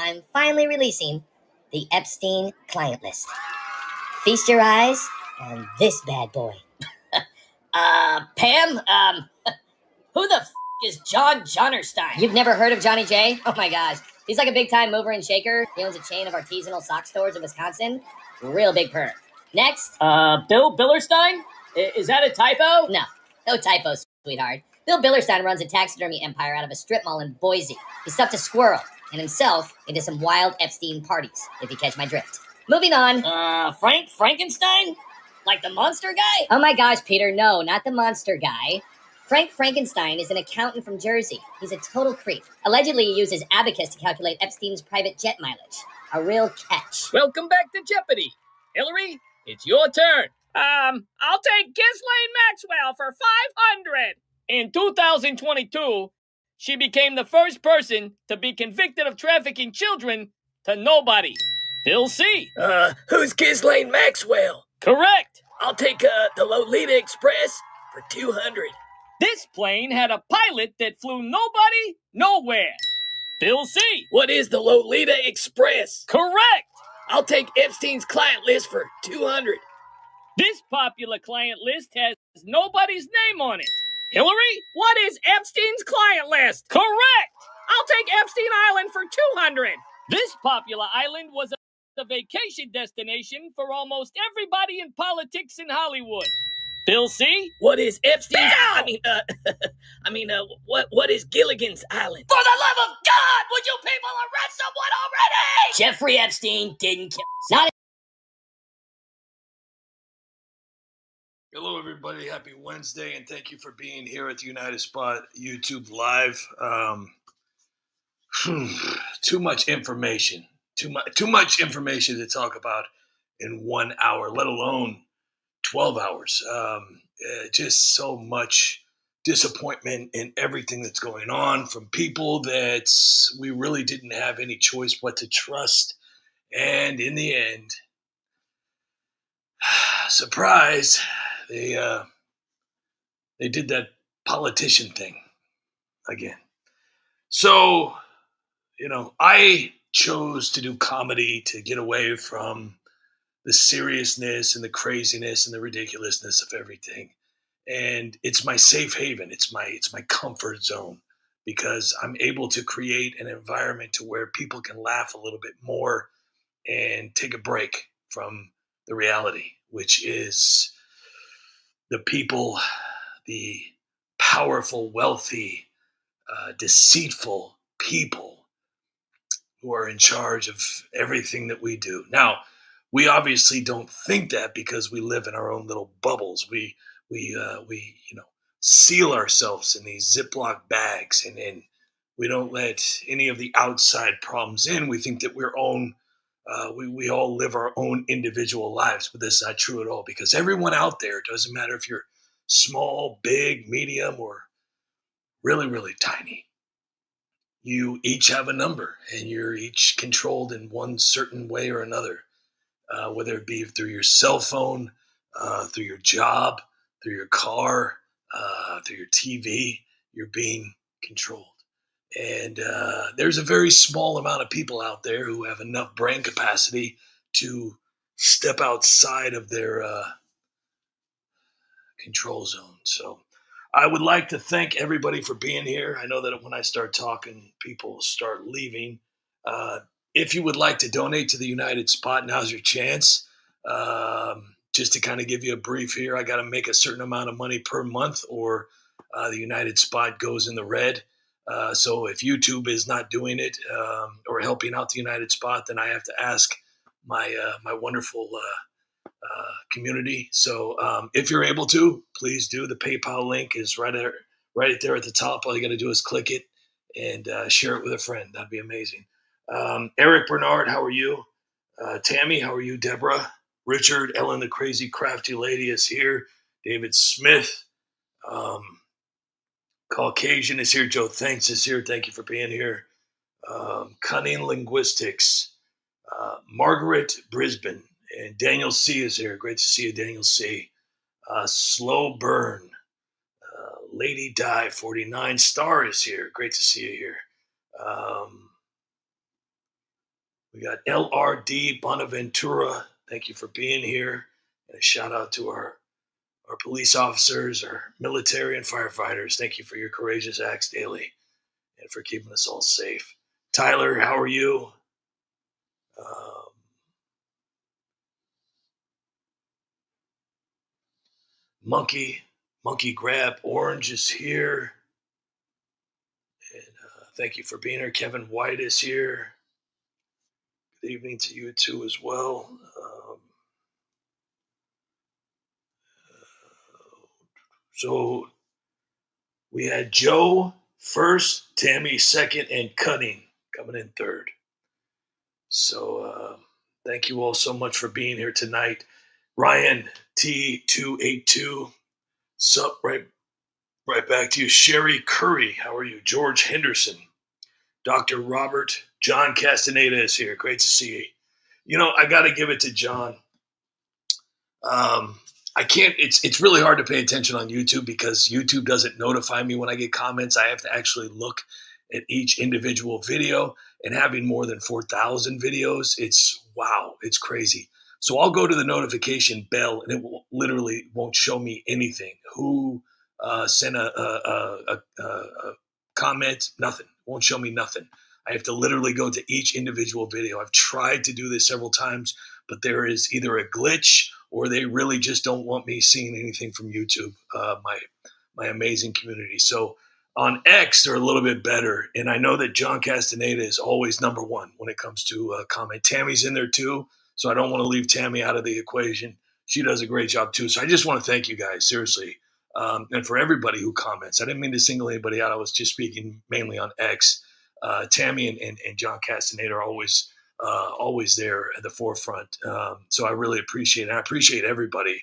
I'm finally releasing the Epstein client list. Feast your eyes on this bad boy. Pam, who the is John Johnnerstein? You've never heard of Johnny J? Oh my gosh. He's like a big time mover and shaker. He owns a chain of artisanal sock stores in Wisconsin. Real big perv. Next. Bill Billerstein? Is that a typo? No typo, sweetheart. Bill Billerstein runs a taxidermy empire out of a strip mall in Boise. He stuffed a squirrel and himself into some wild Epstein parties, if you catch my drift. Moving on. Frank Frankenstein? Like the monster guy? Oh my gosh, Peter, no, not the monster guy. Frank Frankenstein is an accountant from Jersey. He's a total creep. Allegedly, he uses abacus to calculate Epstein's private jet mileage. A real catch. Welcome back to Jeopardy! Hillary, it's your turn. I'll take Ghislaine Maxwell for 500. In 2022, she became the first person to be convicted of trafficking children to nobody. Bill C. Who's Ghislaine Maxwell? Correct. I'll take the Lolita Express for 200. This plane had a pilot that flew nobody, nowhere. Bill C. What is the Lolita Express? Correct. I'll take Epstein's client list for 200. This popular client list has nobody's name on it. Hillary? What is Epstein's client list? Correct. I'll take Epstein Island for 200. This popular island was a vacation destination for almost everybody in politics in Hollywood. Bill C. What is Epstein's? Bill! What is Gilligan's Island? For the love of God, would you people arrest someone already? Jeffrey Epstein didn't kill. Not. Hello, everybody. Happy Wednesday, and thank you for being here at the United Spot YouTube Live. Too much information. Too much information to talk about in 1 hour, let alone 12 hours. Just so much disappointment in everything that's going on from people that we really didn't have any choice but to trust. And in the end, surprise, they did that politician thing again. So, I chose to do comedy to get away from the seriousness and the craziness and the ridiculousness of everything. And it's my safe haven. It's my comfort zone because I'm able to create an environment to where people can laugh a little bit more and take a break from the reality, which is the people, the powerful, wealthy, deceitful people who are in charge of everything that we do. Now, we obviously don't think that because we live in our own little bubbles. We seal ourselves in these Ziploc bags, and we don't let any of the outside problems in. We think that we all live our own individual lives, but that's not true at all because everyone out there, it doesn't matter if you're small, big, medium, or really, really tiny. You each have a number, and you're each controlled in one certain way or another, whether it be through your cell phone, through your job, through your car, through your TV. You're being controlled. And there's a very small amount of people out there who have enough brain capacity to step outside of their control zone. So I would like to thank everybody for being here. I know that when I start talking, people start leaving. If you would like to donate to the United Spot, now's your chance. Just to kind of give you a brief here, I got to make a certain amount of money per month or the United Spot goes in the red. So if YouTube is not doing it or helping out the United Spot, then I have to ask my wonderful community. So if you're able to, please do. The PayPal link is right there at the top. All you got to do is click it and share it with a friend. That'd be amazing. Eric Bernard, how are you? Tammy, how are you? Deborah, Richard, Ellen, the crazy crafty lady is here. David Smith, Caucasian is here. Joe Thanks is here. Thank you for being here. Cunning Linguistics, Margaret Brisbane, and Daniel C is here. Great to see you, Daniel C. Slow Burn, Lady Di 49 Star is here. Great to see you here. We got LRD Bonaventura. Thank you for being here. And a shout out to our police officers, our military and firefighters. Thank you for your courageous acts daily and for keeping us all safe. Tyler, how are you? Monkey Grab Orange is here. And thank you for being here. Kevin White is here. Good evening to you too as well. So we had Joe first, Tammy second, and Cutting coming in third. So thank you all so much for being here tonight. Ryan T282, sup, right back to you. Sherry Curry, how are you? George Henderson, Dr. Robert, John Castaneda is here. Great to see you. You know, I got to give it to John. I can't, it's really hard to pay attention on YouTube because YouTube doesn't notify me when I get comments. I have to actually look at each individual video, and having more than 4,000 videos, it's crazy. So I'll go to the notification bell and it literally won't show me anything. Who sent a comment? Nothing. Won't show me nothing. I have to literally go to each individual video. I've tried to do this several times, but there is either a glitch or they really just don't want me seeing anything from YouTube, my amazing community. So on X, they're a little bit better. And I know that John Castaneda is always number one when it comes to comment. Tammy's in there too, so I don't want to leave Tammy out of the equation. She does a great job too. So I just want to thank you guys, seriously. And for everybody who comments. I didn't mean to single anybody out. I was just speaking mainly on X. Tammy and John Castaneda are always there at the forefront. So I really appreciate it. I appreciate everybody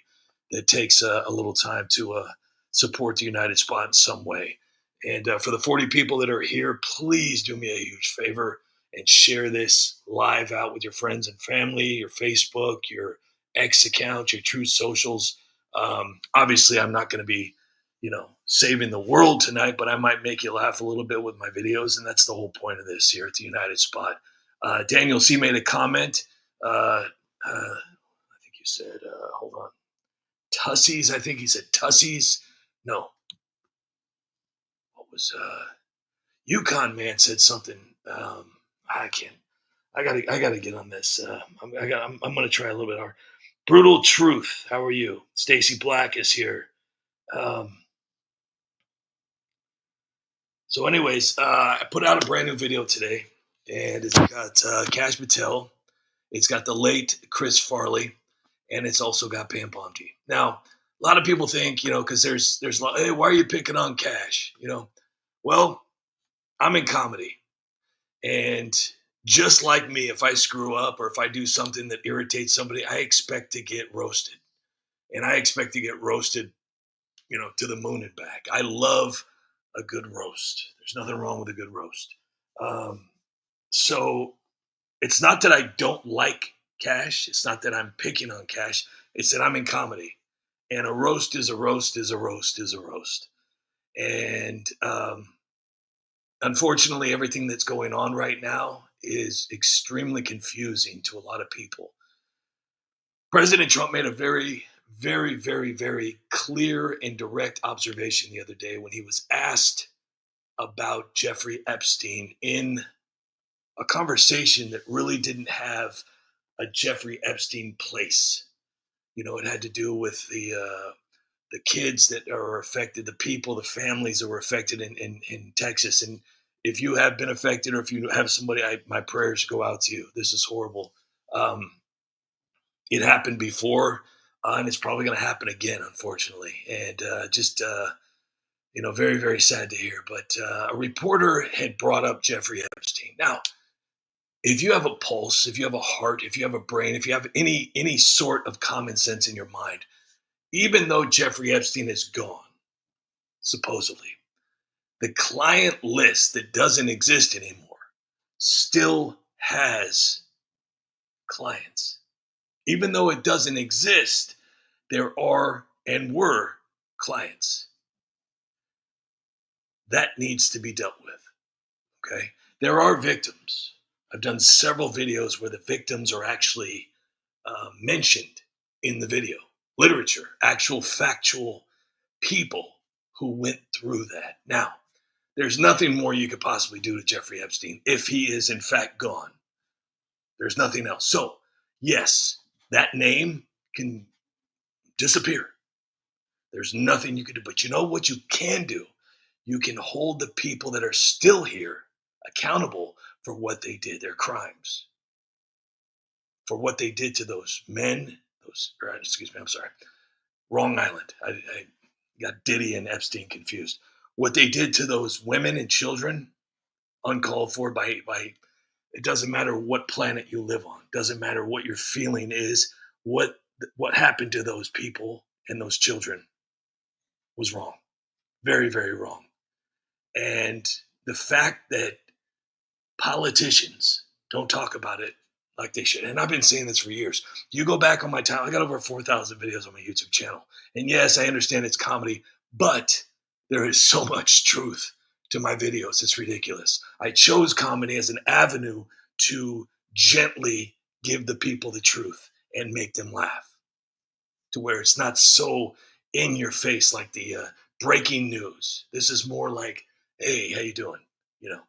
that takes a little time to support the United Spot in some way. And for the 40 people that are here, please do me a huge favor and share this live out with your friends and family, your Facebook, your X account, your Truth Socials. Obviously, I'm not going to be, saving the world tonight, but I might make you laugh a little bit with my videos. And that's the whole point of this here at the United Spot. Daniel C. made a comment. I think you said, hold on. Tussies. I think he said Tussies. No. What was, Yukon Man said something. I gotta get on this. I'm going to try a little bit hard. Brutal Truth. How are you? Stacy Black is here. So anyways, I put out a brand new video today, and it's got Cash Patel, it's got the late Chris Farley, and it's also got Pam Bondi. Now, a lot of people think, because there's a lot, hey, why are you picking on Cash? Well, I'm in comedy, and just like me, if I screw up or if I do something that irritates somebody, I expect to get roasted, and I expect to get roasted, to the moon and back. I love a good roast. There's nothing wrong with a good roast. So it's not that I don't like Cash. It's not that I'm picking on Cash. It's that I'm in comedy. And a roast is a roast is a roast is a roast. And unfortunately, everything that's going on right now is extremely confusing to a lot of people. President Trump made a very, very, very, very clear and direct observation the other day when he was asked about Jeffrey Epstein in a conversation that really didn't have a Jeffrey Epstein place. It had to do with the kids that are affected, the people, the families that were affected in Texas. And if you have been affected or if you have somebody, my prayers go out to you. This is horrible. It happened before, and it's probably going to happen again, unfortunately. And very, very sad to hear. But a reporter had brought up Jeffrey Epstein. Now, if you have a pulse, if you have a heart, if you have a brain, if you have any sort of common sense in your mind, even though Jeffrey Epstein is gone, supposedly, the client list that doesn't exist anymore still has clients. Even though it doesn't exist, there are and were clients. That needs to be dealt with, okay? There are victims. I've done several videos where the victims are actually mentioned in the video. Literature, actual factual people who went through that. Now, there's nothing more you could possibly do to Jeffrey Epstein if he is in fact gone. There's nothing else. So, yes, that name can disappear. There's nothing you can do. But you know what you can do? You can hold the people that are still here accountable for what they did, their crimes, for what they did to those men, wrong island. I got Diddy and Epstein confused. What they did to those women and children, uncalled for by it doesn't matter what planet you live on. Doesn't matter what your feeling is. What happened to those people and those children was wrong. Very, very wrong. And the fact that politicians don't talk about it like they should. And I've been saying this for years. You go back on my channel, I got over 4,000 videos on my YouTube channel. And yes, I understand it's comedy, but there is so much truth to my videos. It's ridiculous. I chose comedy as an avenue to gently give the people the truth and make them laugh, to where it's not so in your face like the breaking news. This is more like, hey, how you doing? You know,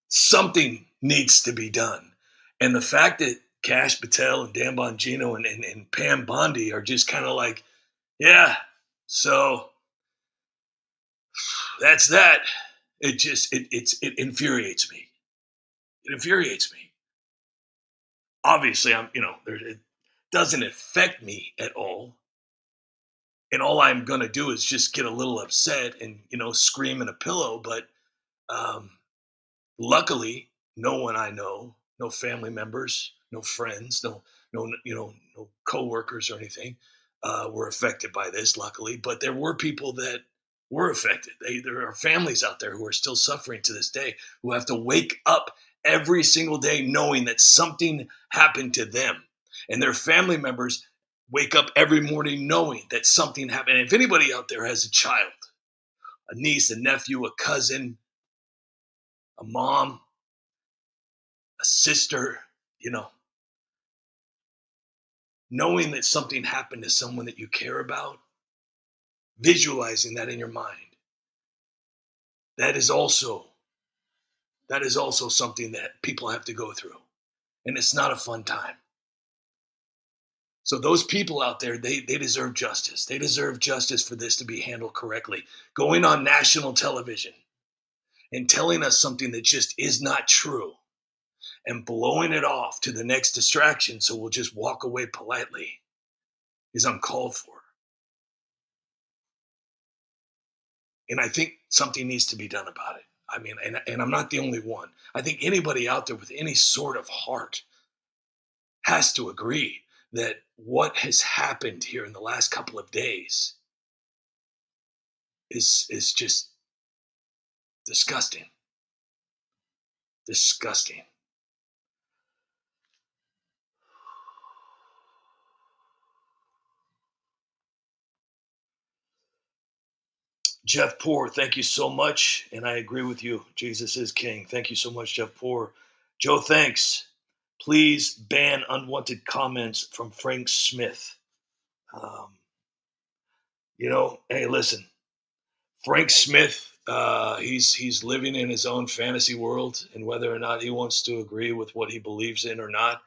something needs to be done. And the fact that Cash Patel and Dan Bongino and Pam Bondi are just kind of like, yeah, so that's that. It infuriates me. It infuriates me. Obviously, it doesn't affect me at all. And all I'm going to do is just get a little upset and, scream in a pillow. But luckily, no one I know, no family members, no friends, no coworkers or anything were affected by this, luckily. But there were people that were affected. There are families out there who are still suffering to this day, who have to wake up every single day knowing that something happened to them. And their family members wake up every morning knowing that something happened. And if anybody out there has a child, a niece, a nephew, a cousin, a mom, a sister, knowing that something happened to someone that you care about, visualizing that in your mind, that is also something that people have to go through. And it's not a fun time. So those people out there, they deserve justice. They deserve justice for this to be handled correctly. Going on national television and telling us something that just is not true and blowing it off to the next distraction so we'll just walk away politely is uncalled for. And I think something needs to be done about it. I mean, and I'm not the only one. I think anybody out there with any sort of heart has to agree that what has happened here in the last couple of days is just disgusting. Disgusting. Jeff Poor, thank you so much. And I agree with you. Jesus is king. Thank you so much, Jeff Poor. Joe, thanks. Please ban unwanted comments from Frank Smith. Hey, listen. Frank Smith, he's living in his own fantasy world, and whether or not he wants to agree with what he believes in or not,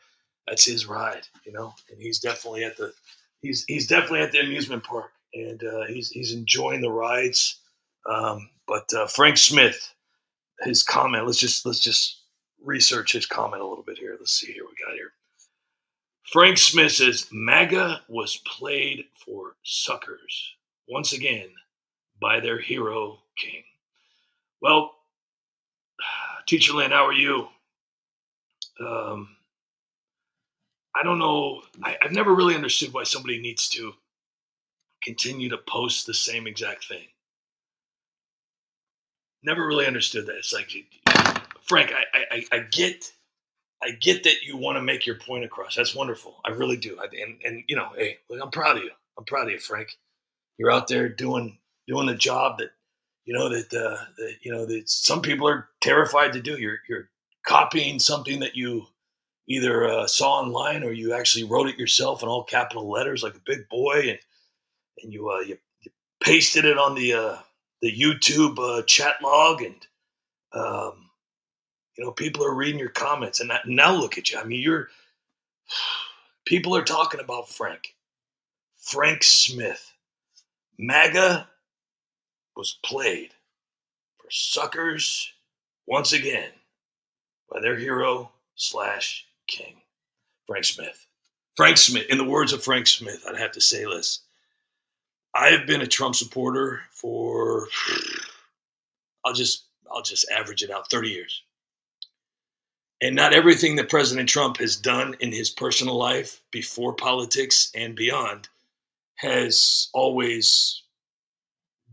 that's his ride, and he's definitely at the amusement park, and he's enjoying the rides. But Frank Smith, his comment, let's just research his comment a little bit here. Let's see here. We got here. Frank Smith says, MAGA was played for suckers once again by their hero king. Well, Teacher Lynn, how are you? I don't know. I've never really understood why somebody needs to continue to post the same exact thing. Never really understood that. It's like, Frank, I get that you want to make your point across. That's wonderful. I really do. Hey, I'm proud of you. I'm proud of you, Frank. You're out there doing the job that, that some people are terrified to do. You're copying something that you either saw online or you actually wrote it yourself in all capital letters like a big boy, and you pasted it on the YouTube chat log, and people are reading your comments, and now look at you. I mean, people are talking about Frank Smith. MAGA was played for suckers once again by their hero / king, Frank Smith. Frank Smith, in the words of Frank Smith, I'd have to say this. I have been a Trump supporter for, I'll just average it out, 30 years. And not everything that President Trump has done in his personal life before politics and beyond has always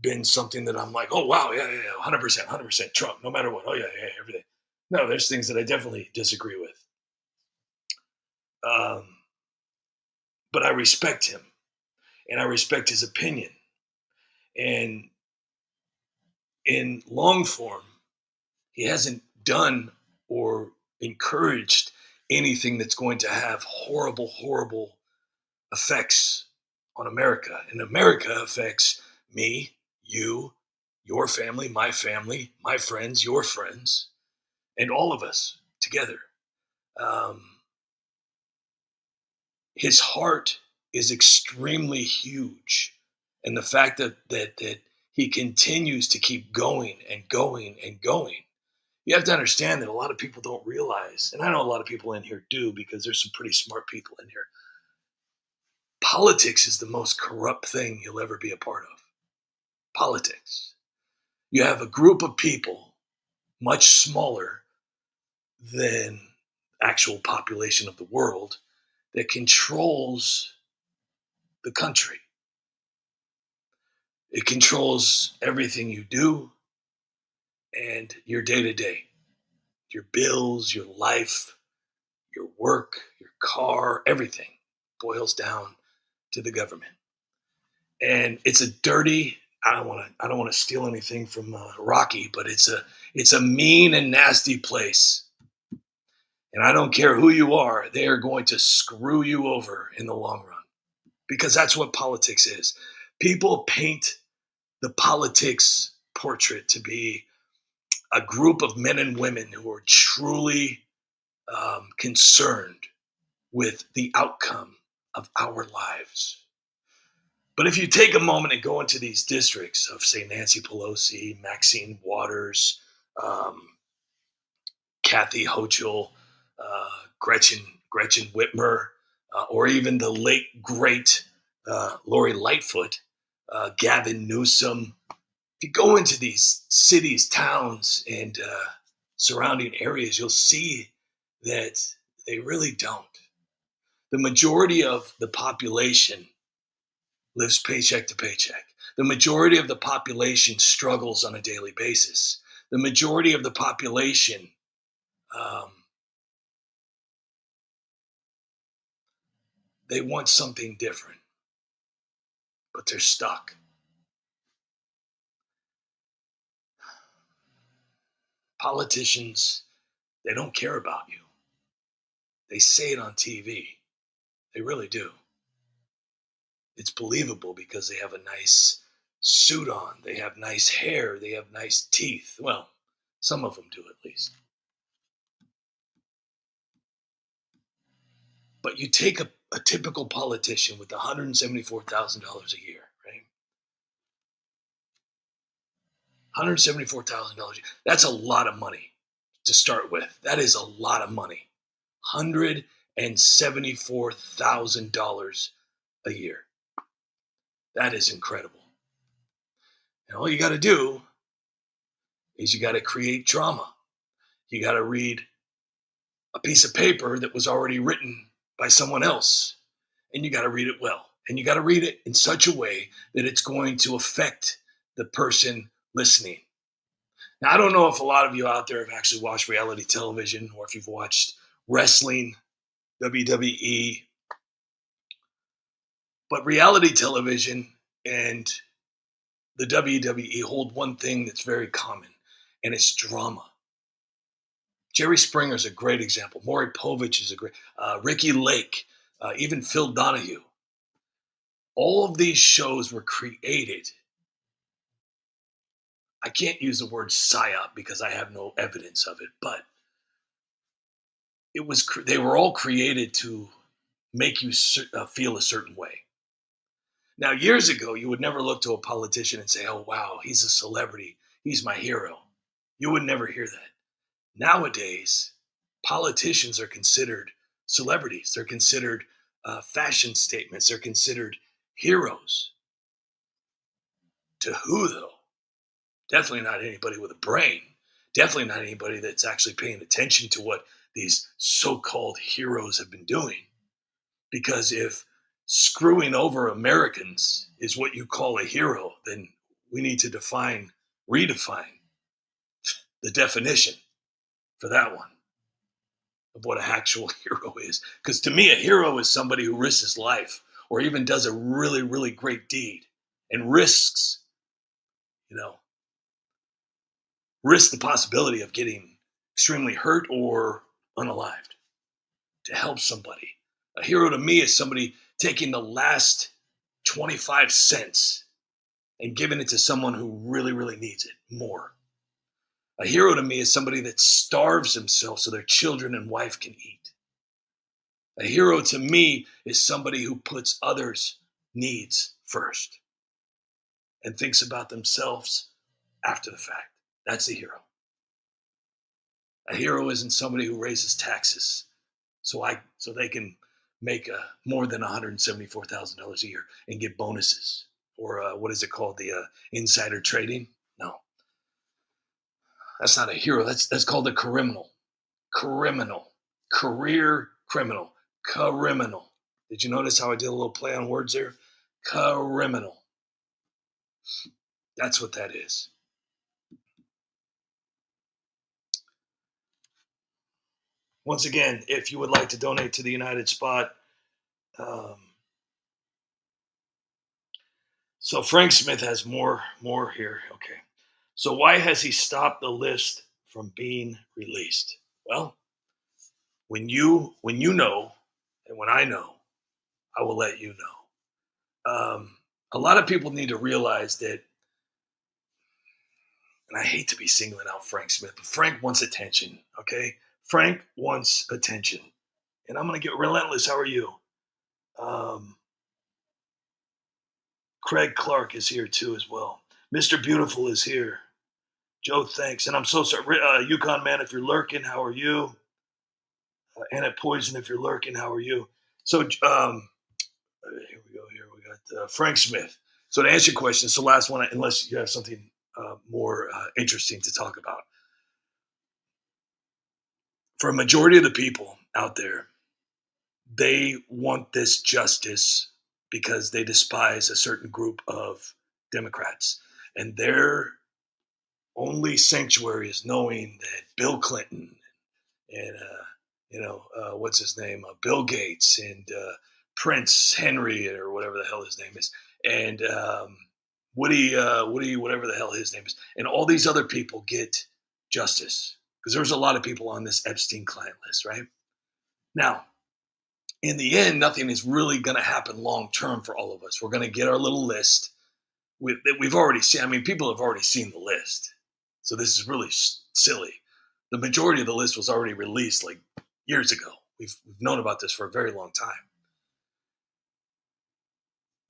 been something that I'm like, oh, wow, yeah, 100% Trump, no matter what. Oh, yeah, everything. No, there's things that I definitely disagree with. But I respect him, and I respect his opinion. And in long form, he hasn't done or encouraged anything that's going to have horrible effects on America. And America affects me, you, your family, my friends, your friends, and all of us together. His heart is extremely huge. And the fact that he continues to keep going and going and going. You have to understand that a lot of people don't realize, and I know a lot of people in here do because there's some pretty smart people in here. Politics is the most corrupt thing you'll ever be a part of. Politics. You have a group of people much smaller than actual population of the world that controls the country. It controls everything you do and your day-to-day. Your bills, your life, your work, your car, everything boils down to the government. And it's a dirty, I don't want to steal anything from Rocky, but it's a mean and nasty place. And I don't care who you are, they are going to screw you over in the long run. Because that's what politics is. People paint the politics portrait to be a group of men and women who are truly concerned with the outcome of our lives. But if you take a moment and go into these districts of, say, Nancy Pelosi, Maxine Waters, Kathy Hochul, Gretchen Whitmer, or even the late, great Lori Lightfoot, Gavin Newsom. If you go into these cities, towns, and surrounding areas, you'll see that they really don't. The majority of the population lives paycheck to paycheck. The majority of the population struggles on a daily basis. The majority of the population they want something different, but they're stuck. Politicians, they don't care about you. They say it on TV. They really do. It's believable because they have a nice suit on. They have nice hair. They have nice teeth. Well, some of them do at least. But you take a typical politician with $174,000 a year, right? $174,000. That's a lot of money to start with. That is a lot of money. $174,000 a year. That is incredible. And all you got to do is you got to create drama. You got to read a piece of paper that was already written by someone else, and you got to read it well. And you got to read it in such a way that it's going to affect the person listening. Now, I don't know if a lot of you out there have actually watched reality television or if you've watched wrestling, WWE, but reality television and the WWE hold one thing that's very common, and it's drama. Jerry Springer is a great example. Maury Povich is a great, Ricky Lake, even Phil Donahue. All of these shows were created. I can't use the word psyop because I have no evidence of it, but they were all created to make you feel a certain way. Now, years ago, you would never look to a politician and say, oh, wow, he's a celebrity. He's my hero. You would never hear that. Nowadays, politicians are considered celebrities. They're considered fashion statements. They're considered heroes. To who, though? Definitely not anybody with a brain. Definitely not anybody that's actually paying attention to what these so-called heroes have been doing. Because if screwing over Americans is what you call a hero, then we need to redefine the definition for that one of what an actual hero is. Because to me, a hero is somebody who risks his life or even does a really, really great deed and risks the possibility of getting extremely hurt or unalived to help somebody. A hero to me is somebody taking the last 25 cents and giving it to someone who really, really needs it more. A hero to me is somebody that starves himself so their children and wife can eat. A hero to me is somebody who puts others' needs first and thinks about themselves after the fact. That's a hero. A hero isn't somebody who raises taxes so they can make more than $174,000 a year and get bonuses or what is it called, the insider trading? No, that's not a hero. That's called a criminal. Career criminal. Criminal. Did you notice how I did a little play on words there? Criminal. That's what that is. Once again, if you would like to donate to the United Spot, so Frank Smith has more here. Okay. So why has he stopped the list from being released? Well, when you know, and when I know, I will let you know. A lot of people need to realize that, and I hate to be singling out Frank Smith, but Frank wants attention, okay? Frank wants attention. And I'm going to get relentless. How are you? Craig Clark is here too as well. Mr. Beautiful is here. Joe, thanks. And I'm so sorry. Yukon Man, if you're lurking, how are you? Anna Poison, if you're lurking, how are you? So here we go. Here we got Frank Smith. So to answer your question, it's the last one, unless you have something more interesting to talk about. For a majority of the people out there, they want this justice because they despise a certain group of Democrats. And their only sanctuary is knowing that Bill Clinton and, what's his name? Bill Gates and Prince Henry or whatever the hell his name is. And Woody, whatever the hell his name is. And all these other people get justice. Because there's a lot of people on this Epstein client list, right? Now, in the end, nothing is really going to happen long term for all of us. We're going to get our little list that we've already seen. I mean, people have already seen the list. So this is really silly. The majority of the list was already released like years ago. We've known about this for a very long time.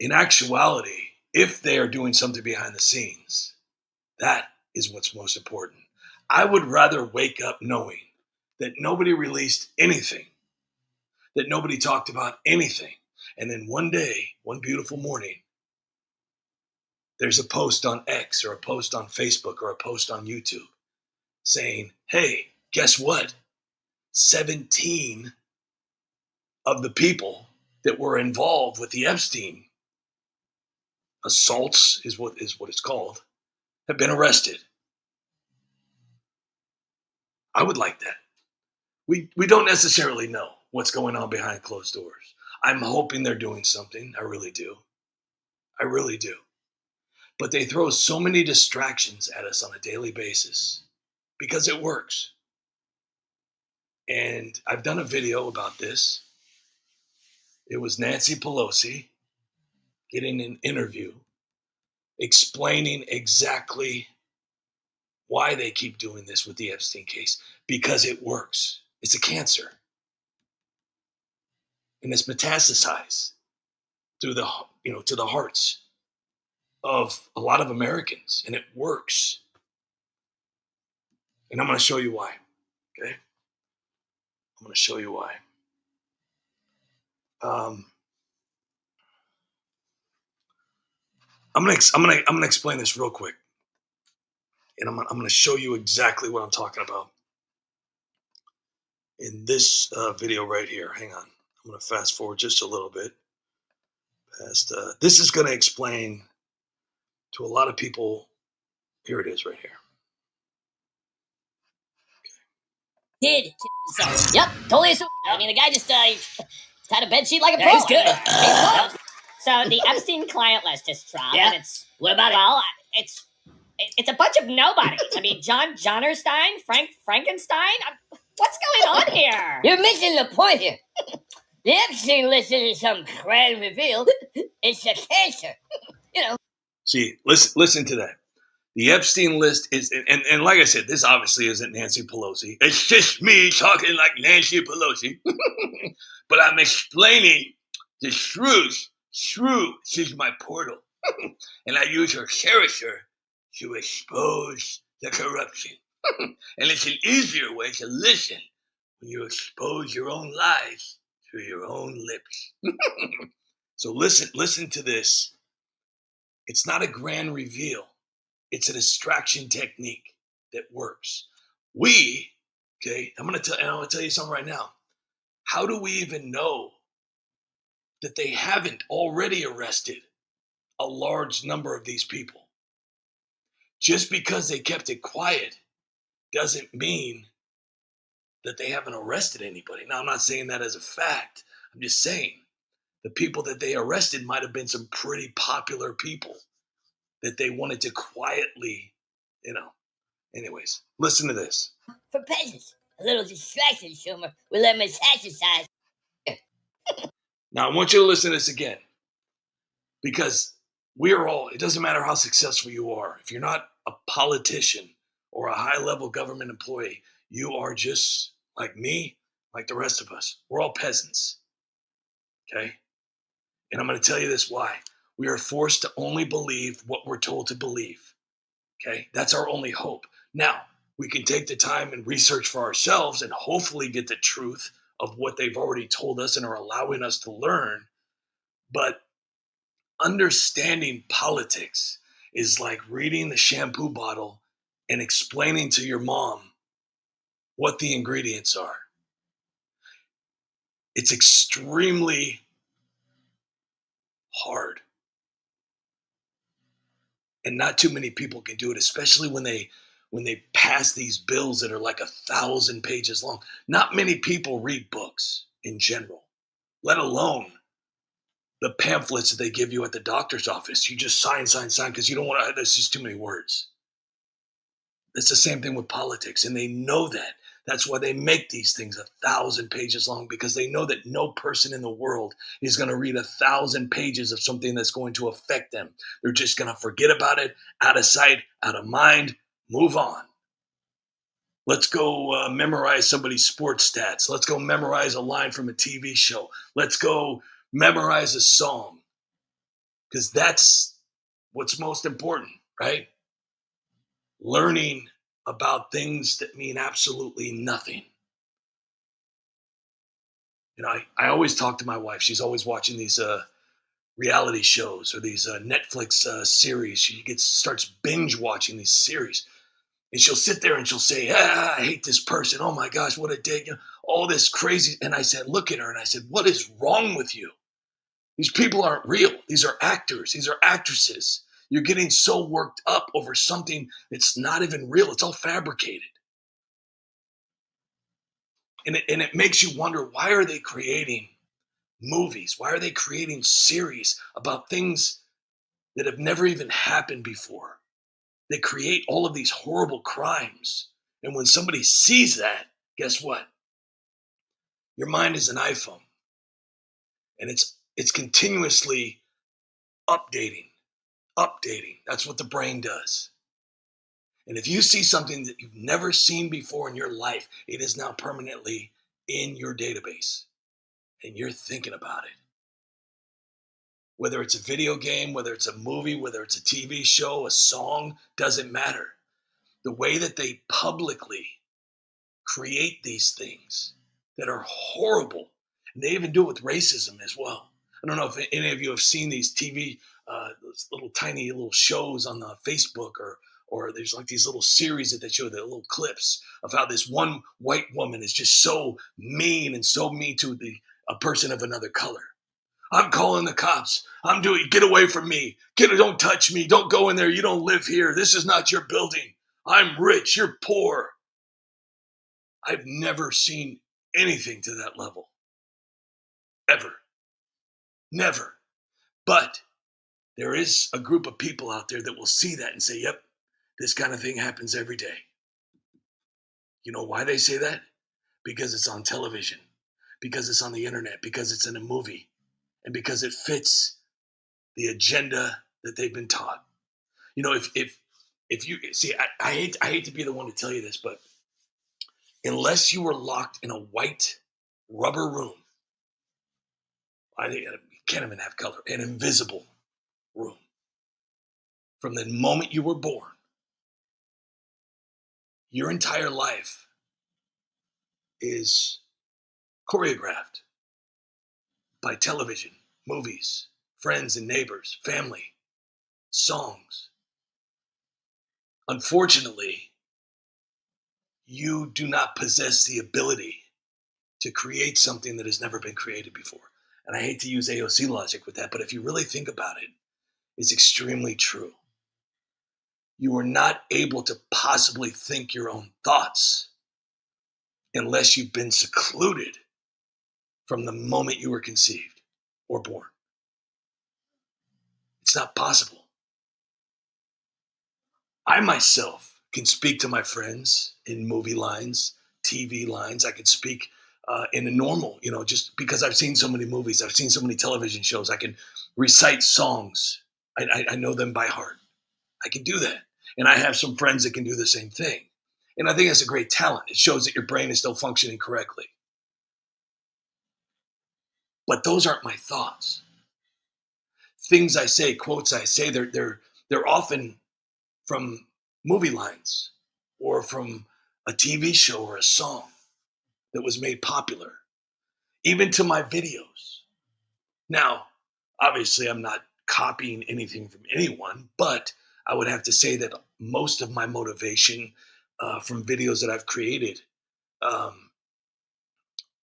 In actuality, if they are doing something behind the scenes, that is what's most important. I would rather wake up knowing that nobody released anything, that nobody talked about anything, and then one day, one beautiful morning, there's a post on X or a post on Facebook or a post on YouTube saying, hey, guess what? 17 of the people that were involved with the Epstein assaults is what it's called, have been arrested. I would like that. We don't necessarily know what's going on behind closed doors. I'm hoping they're doing something. I really do. But they throw so many distractions at us on a daily basis because it works. And I've done a video about this. It was Nancy Pelosi getting an interview explaining exactly why they keep doing this with the Epstein case. Because it works. It's a cancer. And it's metastasized through the, to the hearts of a lot of Americans. And it works. And I'm going to show you why. Okay? I'm going to show you why. I'm gonna explain this real quick, and I'm gonna show you exactly what I'm talking about in this video right here. Hang on, I'm gonna fast forward just a little bit. This is gonna explain to a lot of people. Here it is, right here. Did himself. Yep, totally assumed. I mean, the guy just tied a bedsheet like a pro. Yeah, he's good. He's good. So the Epstein client list just dropped. Yeah. And it's what about it? Well, it's a bunch of nobodies. I mean, John Jonerstein, Frank Frankenstein. What's going on here? You're missing the point here. The Epstein list isn't some grand reveal. It's a cancer. See, listen to that. The Epstein list is, and like I said, this obviously isn't Nancy Pelosi. It's just me talking like Nancy Pelosi. But I'm explaining the shrews. Shrew, she's my portal. And I use her character to expose the corruption. And it's an easier way to listen when you expose your own lies through your own lips. So listen to this. It's not a grand reveal. It's a distraction technique that works. I'm gonna tell you something right now. How do we even know that they haven't already arrested a large number of these people? Just because they kept it quiet doesn't mean that they haven't arrested anybody. Now, I'm not saying that as a fact. I'm just saying the people that they arrested might have been some pretty popular people that they wanted to quietly, Anyways, listen to this. For peasants, a little distraction, Schumer. We let metastasize. Now, I want you to listen to this again. Because it doesn't matter how successful you are. If you're not a politician or a high-level government employee, you are just like me, like the rest of us. We're all peasants. Okay? And I'm going to tell you this why. We are forced to only believe what we're told to believe. Okay? That's our only hope. Now, we can take the time and research for ourselves and hopefully get the truth of what they've already told us and are allowing us to learn. But understanding politics is like reading the shampoo bottle and explaining to your mom what the ingredients are. It's extremely hard. And not too many people can do it, especially when they pass these bills that are like 1,000 pages long. Not many people read books in general, let alone the pamphlets that they give you at the doctor's office. You just sign, because you don't want to, there's just too many words. It's the same thing with politics, and they know that. That's why they make these things 1,000 pages long, because they know that no person in the world is going to read 1,000 pages of something that's going to affect them. They're just going to forget about it, out of sight, out of mind, move on. Let's go memorize somebody's sports stats. Let's go memorize a line from a TV show. Let's go memorize a song, because that's what's most important, right? Learning about things that mean absolutely nothing. I always talk to my wife. She's always watching these reality shows or these Netflix series. She starts binge watching these series. And she'll sit there and she'll say, I hate this person. Oh my gosh, what a dick. All this crazy. And I said, look at her. And I said, what is wrong with you? These people aren't real. These are actors. These are actresses. You're getting so worked up over something that's not even real. It's all fabricated. And it makes you wonder, why are they creating movies? Why are they creating series about things that have never even happened before. They create all of these horrible crimes. And when somebody sees that, guess what? Your mind is an iPhone. And it's continuously updating. That's what the brain does. And if you see something that you've never seen before in your life, it is now permanently in your database. And you're thinking about it. Whether it's a video game, whether it's a movie, whether it's a TV show, a song, doesn't matter. The way that they publicly create these things that are horrible, and they even do it with racism as well. I don't know if any of you have seen these TV, those little tiny little shows on the Facebook, or there's like these little series that they show, the little clips of how this one white woman is just so mean to a person of another color. I'm calling the cops. Get away from me. Don't touch me. Don't go in there. You don't live here. This is not your building. I'm rich. You're poor. I've never seen anything to that level. Ever. Never. But there is a group of people out there that will see that and say, yep, this kind of thing happens every day. You know why they say that? Because it's on television, because it's on the internet, because it's in a movie, and because it fits the agenda that they've been taught. You know, if you see, I hate to be the one to tell you this, but unless you were locked in a white rubber room, you can't even have color, an invisible room, from the moment you were born, your entire life is choreographed by television, movies, friends and neighbors, family, songs. Unfortunately, you do not possess the ability to create something that has never been created before. And I hate to use AOC logic with that, but if you really think about it, it's extremely true. You are not able to possibly think your own thoughts unless you've been secluded from the moment you were conceived or born. It's not possible. I myself can speak to my friends in movie lines, TV lines. I can speak in a normal, just because I've seen so many movies, I've seen so many television shows. I can recite songs. I know them by heart. I can do that. And I have some friends that can do the same thing. And I think that's a great talent. It shows that your brain is still functioning correctly. But those aren't my thoughts. Things I say, quotes I say, they're often from movie lines or from a TV show or a song that was made popular, even to my videos. Now, obviously, I'm not copying anything from anyone, but I would have to say that most of my motivation from videos that I've created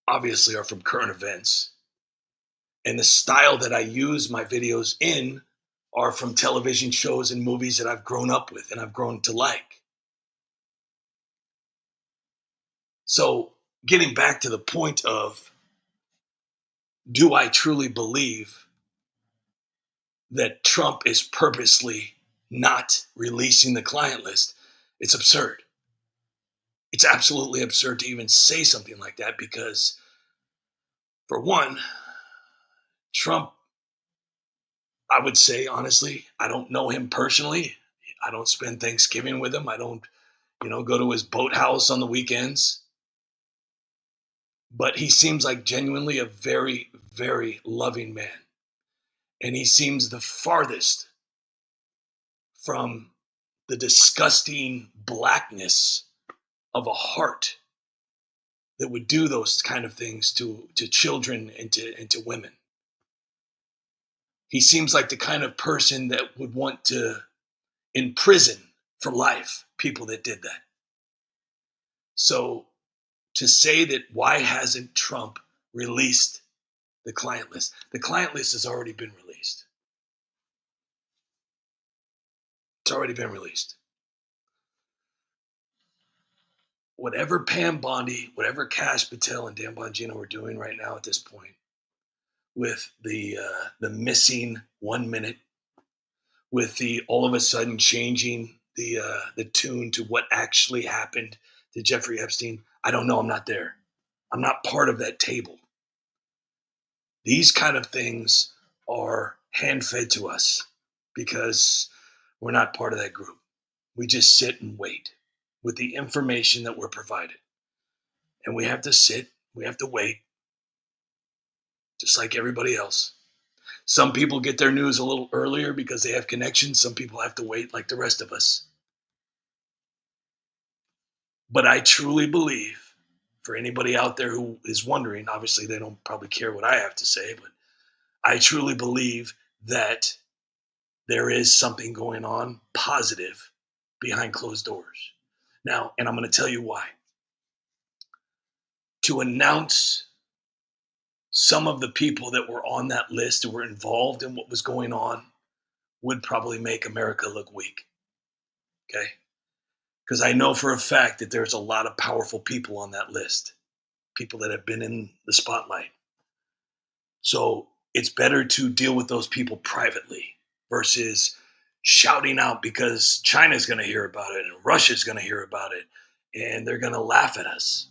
obviously are from current events. And the style that I use my videos in are from television shows and movies that I've grown up with and I've grown to like. So getting back to the point of, do I truly believe that Trump is purposely not releasing the client list? It's absurd. It's absolutely absurd to even say something like that because, for one, Trump, I would say, honestly, I don't know him personally. I don't spend Thanksgiving with him. I don't, go to his boathouse on the weekends. But he seems like genuinely a very, very loving man. And he seems the farthest from the disgusting blackness of a heart that would do those kind of things to children and to women. He seems like the kind of person that would want to imprison for life people that did that. So to say that why hasn't Trump released the client list? The client list has already been released. It's already been released. Whatever Pam Bondi, whatever Kash Patel and Dan Bongino are doing right now at this point with the missing 1 minute, with the all of a sudden changing the tune to what actually happened to Jeffrey Epstein. I don't know. I'm not there. I'm not part of that table. These kind of things are hand fed to us because we're not part of that group. We just sit and wait with the information that we're provided. And we have to sit, we have to wait, just like everybody else. Some people get their news a little earlier because they have connections. Some people have to wait like the rest of us. But I truly believe, for anybody out there who is wondering, obviously they don't probably care what I have to say, but I truly believe that there is something going on positive behind closed doors. Now, and I'm going to tell you why. To announce some of the people that were on that list who were involved in what was going on would probably make America look weak. Okay? Because I know for a fact that there's a lot of powerful people on that list, people that have been in the spotlight. So it's better to deal with those people privately versus shouting out because China's going to hear about it and Russia's going to hear about it and they're going to laugh at us.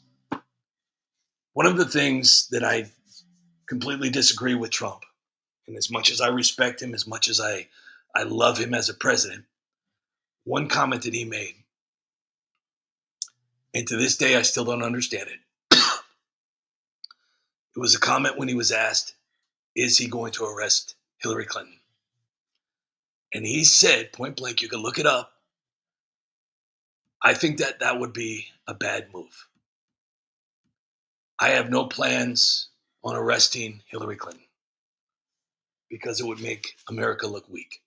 One of the things that I completely disagree with Trump, and as much as I respect him, as much as I love him as a president, one comment that he made, and to this day I still don't understand it. It was a comment when he was asked, is he going to arrest Hillary Clinton? And he said, point blank, you can look it up, I think that that would be a bad move. I have no plans on arresting Hillary Clinton because it would make America look weak.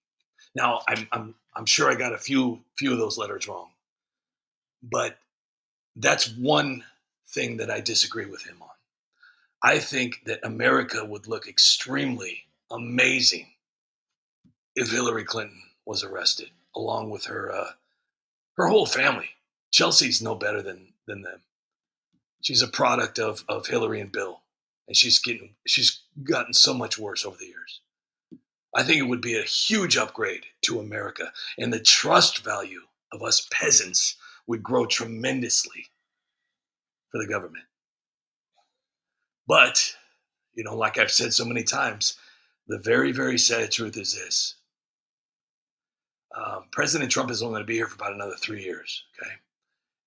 Now, I'm sure I got a few of those letters wrong, but that's one thing that I disagree with him on. I think that America would look extremely amazing if Hillary Clinton was arrested, along with her whole family. Chelsea's no better than them. She's a product of Hillary and Bill, and she's gotten so much worse over the years. I think it would be a huge upgrade to America, and the trust value of us peasants would grow tremendously for the government. But, like I've said so many times, the very, very sad truth is this. President Trump is only going to be here for about another 3 years, okay?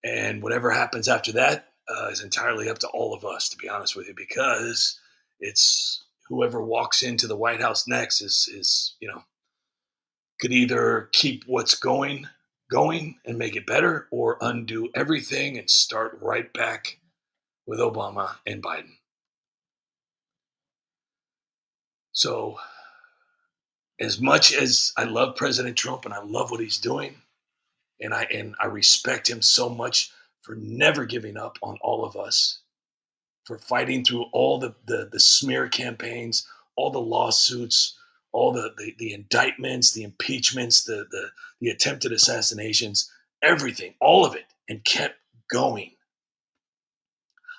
And whatever happens after that is entirely up to all of us, to be honest with you, because it's whoever walks into the White House next is could either keep what's going and make it better, or undo everything and start right back with Obama and Biden. So as much as I love President Trump and I love what he's doing, and I respect him so much for never giving up on all of us, for fighting through all the smear campaigns, all the lawsuits, all the indictments, the impeachments, the attempted assassinations, everything, all of it, and kept going.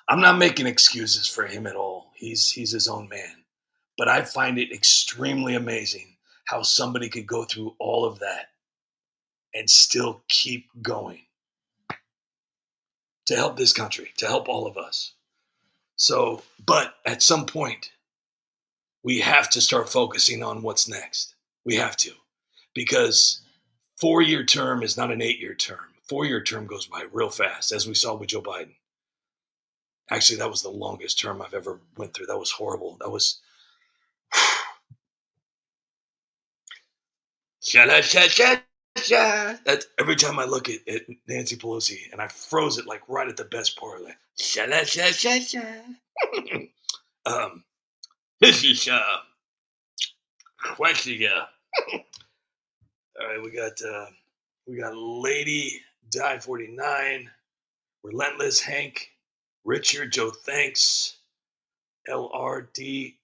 I'm not making excuses for him at all. He's his own man. But I find it extremely amazing how somebody could go through all of that and still keep going to help this country, to help all of us. So, but at some point, we have to start focusing on what's next. We have to, because 4-year term is not an 8-year term. 4-year term goes by real fast, as we saw with Joe Biden. Actually, that was the longest term I've ever went through. That was horrible. That was that's every time I look at Nancy Pelosi, and I froze it like right at the best part. Like this is question. All right, we got Lady Die 49, Relentless Hank, Richard Joe Thanks, LRD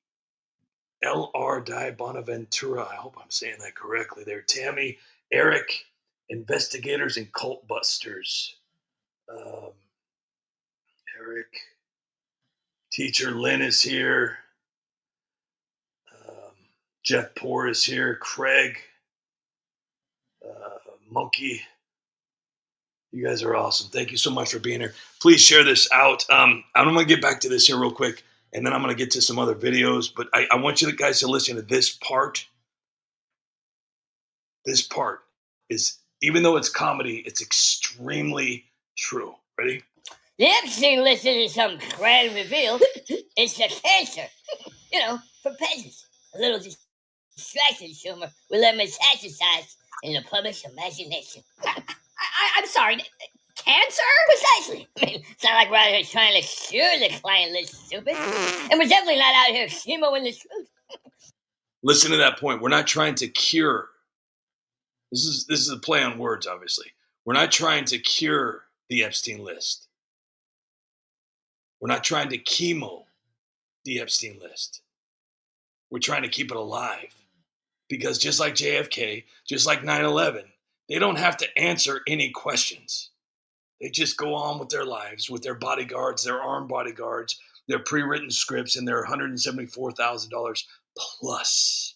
Die Bonaventura. I hope I'm saying that correctly there. Tammy, Eric, Investigators and Cult Busters. Eric, Teacher Lynn is here. Jeff Poor is here. Craig, Monkey. You guys are awesome. Thank you so much for being here. Please share this out. I'm going to get back to this here real quick, and then I'm going to get to some other videos. But I want you guys to listen to this part. This part is, even though it's comedy, it's extremely true. Ready? The Epstein list isn't some grand reveal. It's a cancer. For peasants. A little distraction humor will let metastasize in the public's imagination. I'm sorry. Cancer? Precisely. It's not like we're out here trying to cure the client list, stupid. And we're definitely not out here chemoing the truth. Listen to that point. We're not trying to cure. This is a play on words, obviously. We're not trying to cure the Epstein list. We're not trying to chemo the Epstein list. We're trying to keep it alive. Because just like JFK, just like 9/11, they don't have to answer any questions. They just go on with their lives, with their bodyguards, their armed bodyguards, their pre-written scripts, and their $174,000 plus.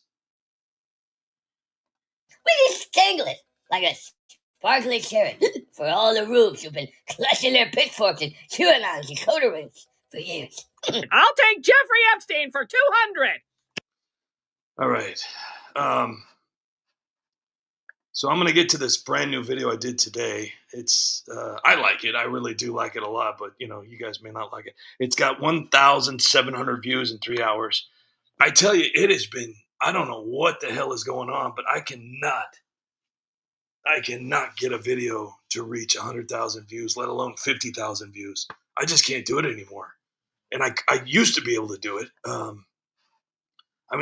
We just tangle it like a sparkly carrot for all the rubes who've been clutching their pitchforks and QAnon decoder rings for years. I'll take Jeffrey Epstein for 200. All right. So I'm going to get to this brand new video I did today. It's I like it. I really do like it a lot, but you guys may not like it. It's got 1,700 views in 3 hours. I tell you, it has been, I don't know what the hell is going on, but I cannot get a video to reach 100,000 views, let alone 50,000 views. I just can't do it anymore. And I used to be able to do it.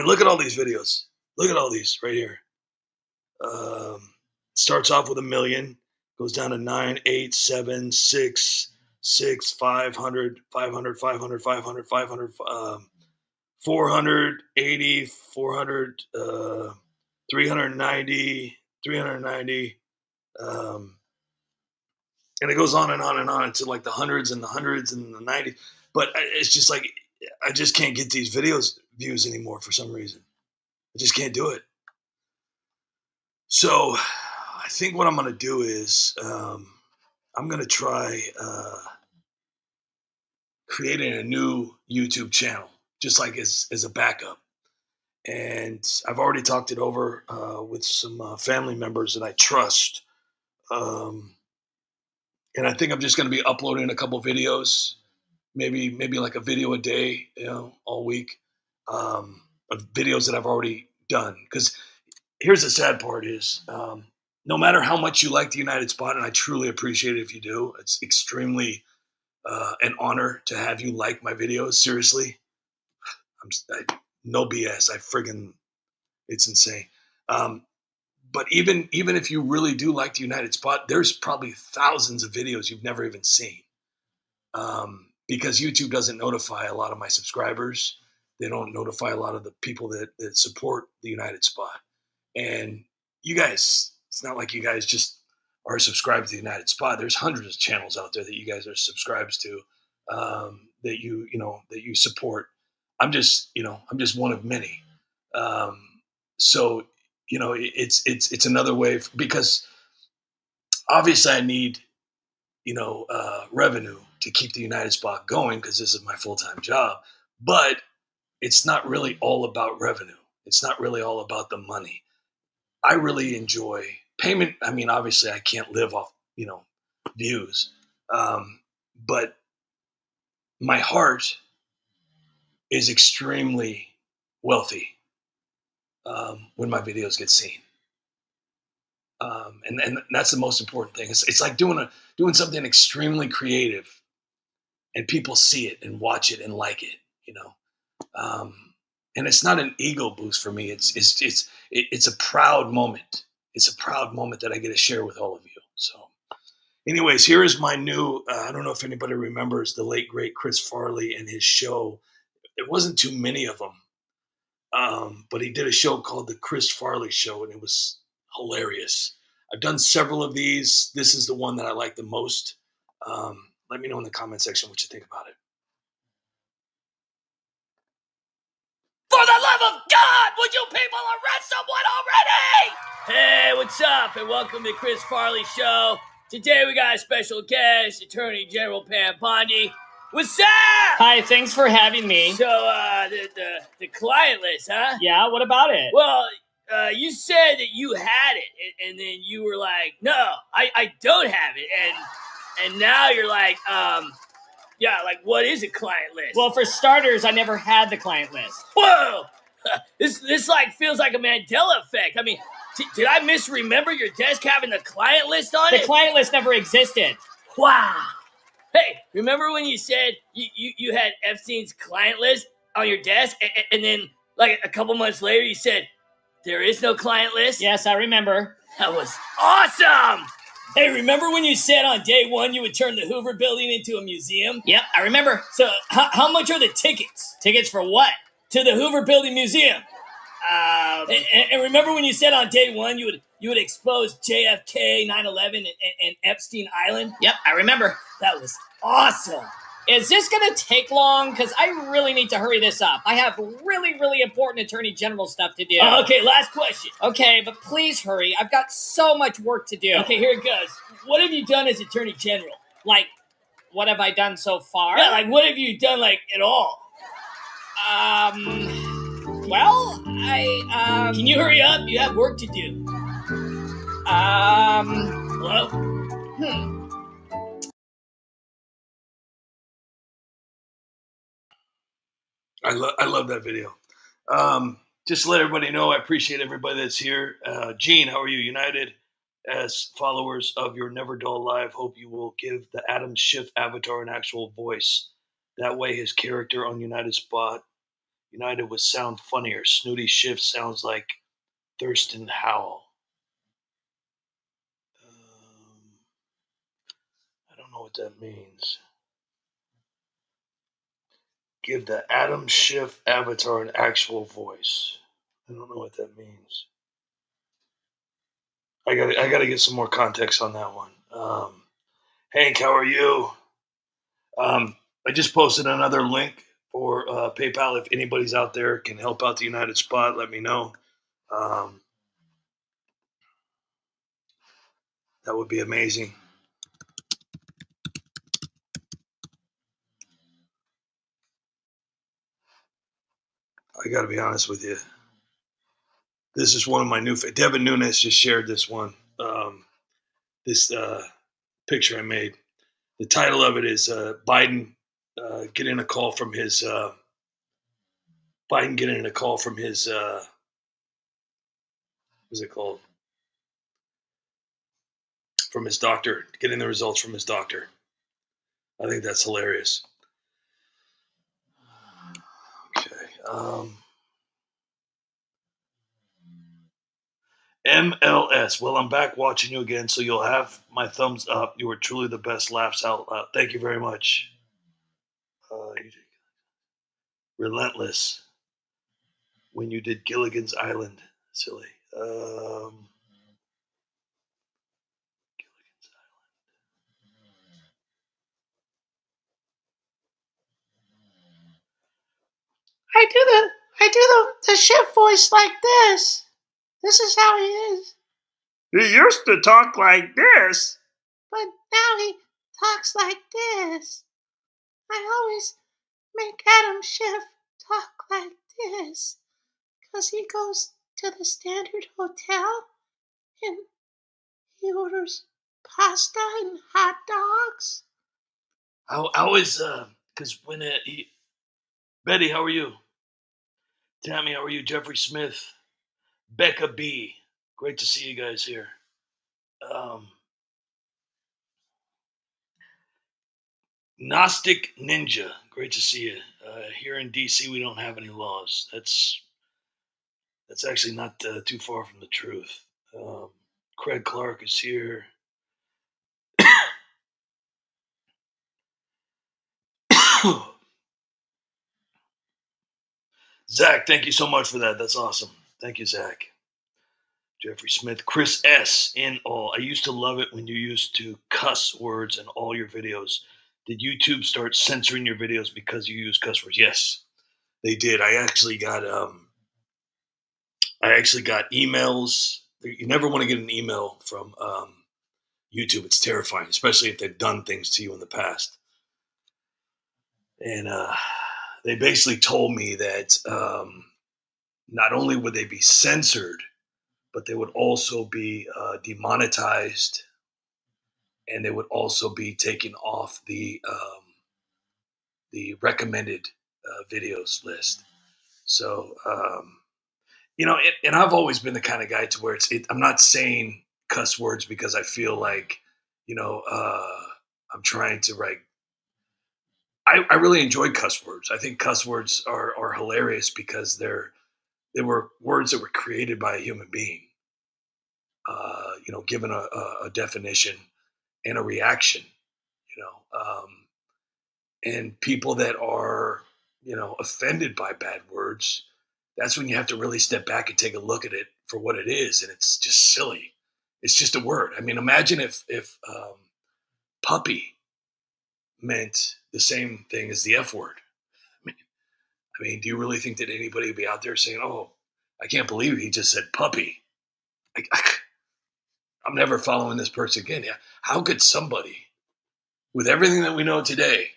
Look at all these videos. Look at all these right here. Starts off with 1 million, goes down to 9, 8, 7, 6, 6, 500, 500, 500, 500, 500, 400, 80, 400, 390, 390. And it goes on and on and on until like the hundreds and the 90s. But it's just like, I just can't get these videos views anymore for some reason. I just can't do it. So I think what I'm going to do is I'm going to try creating a new YouTube channel, just like as a backup. And I've already talked it over with some family members that I trust. And I think I'm just going to be uploading a couple videos, maybe like a video a day, all week, of videos that I've already done. Because here's the sad part is, no matter how much you like the United Spot, and I truly appreciate it if you do, it's extremely an honor to have you like my videos. Seriously, no BS. It's insane. But even if you really do like the United Spot, there's probably thousands of videos you've never even seen. Because YouTube doesn't notify a lot of my subscribers. They don't notify a lot of the people that support the United Spot. And you guys, it's not like you guys just are subscribed to the United Spot. There's hundreds of channels out there that you guys are subscribed to, that you support. I'm just one of many. So it's another way because obviously I need revenue to keep the United Spot going because this is my full-time job. But it's not really all about revenue. It's not really all about the money. I really enjoy payment. I mean, obviously I can't live off, views. But my heart is extremely wealthy when my videos get seen. And that's the most important thing. It's like doing something extremely creative and people see it and watch it and like it, and it's not an ego boost for me. It's a proud moment. It's a proud moment that I get to share with all of you. So anyways, here is my new, I don't know if anybody remembers the late great Chris Farley and his show. There wasn't too many of them. But he did a show called The Chris Farley Show, and it was hilarious. I've done several of these. This is the one that I like the most. Let me know in the comment section what you think about it. For the love of God, Would you people arrest someone already? Hey, what's up? And welcome to Chris Farley Show. Today we got a special guest, Attorney General Pam Bondi. What's up? Hi, thanks for having me. So, the client list, huh? Yeah, what about it? Well, you said that you had it, and then you were like, no, I don't have it, and now you're like, yeah, like, what is a client list? Well, for starters, I never had the client list. Whoa! This like feels like a Mandela effect. I mean, did I misremember your desk having the client list on it? The client list never existed. Wow. Hey, remember when you said you had Epstein's client list on your desk, and then like a couple months later you said there is no client list? Yes, I remember. That was awesome! Hey, remember when you said on day one you would turn the Hoover Building into a museum? Yep, I remember. So how much are the tickets? Tickets for what? To the Hoover Building Museum. And remember when you said on day one you would expose JFK, 9/11, and Epstein Island? Yep, I remember. That was awesome. Is this going to take long? Because I really need to hurry this up. I have really, really important Attorney General stuff to do. Okay, last question. Okay, but please hurry. I've got so much work to do. Okay, here it goes. What have you done as Attorney General? Like, what have I done so far? Yeah, like, what have you done, like, at all? Well, I, Can you hurry up? You have work to do. Hello? I love that video. Just to let everybody know, I appreciate everybody that's here. Gene, how are you? United as followers of your Never Dull Live, hope you will give the Adam Schiff avatar an actual voice. That way his character on United Spot United would sound funnier. Snooty Schiff sounds like Thurston Howell. I don't know what that means. Give the Adam Schiff avatar an actual voice. I don't know what that means. I gotta get some more context on that one. Hank, how are you? I just posted another link for PayPal. If anybody's out there can help out the United Spot, let me know. That would be amazing. I got to be honest with you. This is one of my new. Devin Nunes just shared this one. This picture I made. The title of it is Biden getting a call from his. Biden getting a call from his. What's it called? From his doctor, getting the results from his doctor. I think that's hilarious. Okay. MLS. Well, I'm back watching you again, so you'll have my thumbs up. You were truly the best. Laughs out loud. Thank you very much. Relentless. When you did Gilligan's Island. Silly. Gilligan's I do the Schiff voice like this. This is how he is. He used to talk like this. But now he talks like this. I always make Adam Schiff talk like this. 'Cause he goes to the Standard Hotel and he orders pasta and hot dogs. How is because when Betty, how are you? Tammy, how are you? Jeffrey Smith, Becca B. Great to see you guys here. Gnostic Ninja, great to see you. Here in DC, we don't have any laws. That's actually not too far from the truth. Craig Clark is here. Zach, thank you so much for that. That's awesome. Thank you, Zach. Jeffrey Smith, Chris S. in all. I used to love it when you used to cuss words in all your videos. Did YouTube start censoring your videos because you use cuss words? Yes, they did. I actually got I actually got emails. You never want to get an email from YouTube. It's terrifying, especially if they've done things to you in the past. And they basically told me that not only would they be censored, but they would also be demonetized, and they would also be taken off the recommended videos list. So, and I've always been the kind of guy to where I'm not saying cuss words because I feel like, I'm trying to I really enjoy cuss words. I think cuss words are hilarious because they were words that were created by a human being, given a definition and a reaction, and people that are, offended by bad words, that's when you have to really step back and take a look at it for what it is. And it's just silly. It's just a word. I mean, imagine if puppy meant the same thing as the F word. I mean, do you really think that anybody would be out there saying, "Oh, I can't believe he just said puppy"? I'm never following this person again. Yeah. How could somebody, with everything that we know today,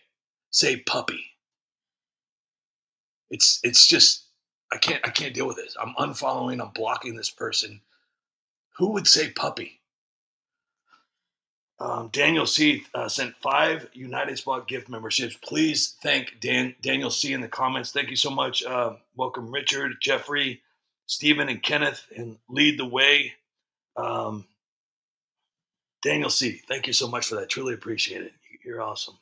say puppy? It's just I can't deal with this. I'm unfollowing. I'm blocking this person. Who would say puppy? Daniel C sent 5 United Spot gift memberships. Please thank Daniel C in the comments. Thank you so much. Welcome Richard, Jeffrey, Stephen, and Kenneth, and lead the way. Daniel C, thank you so much for that. Truly appreciate it. You're awesome.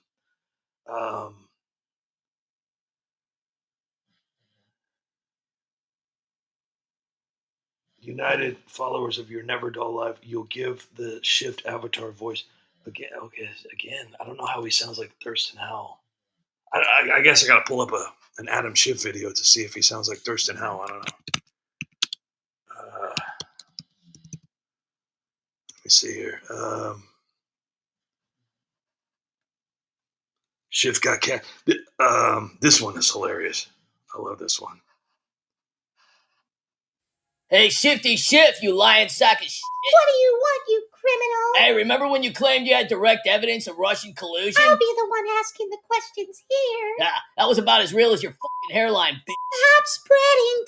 United followers of your Never Dull Life, you'll give the Shift avatar voice again. Okay, again, I don't know how he sounds like Thurston Howell. I guess I got to pull up an Adam Schiff video to see if he sounds like Thurston Howell. I don't know. Let me see here. Schiff got cat. This one is hilarious. I love this one. Hey, Shifty Schiff, you lying sack of shit. What do you want, you criminal? Hey, remember when you claimed you had direct evidence of Russian collusion? I'll be the one asking the questions here. Yeah, that was about as real as your fucking hairline, bitch. Stop spreading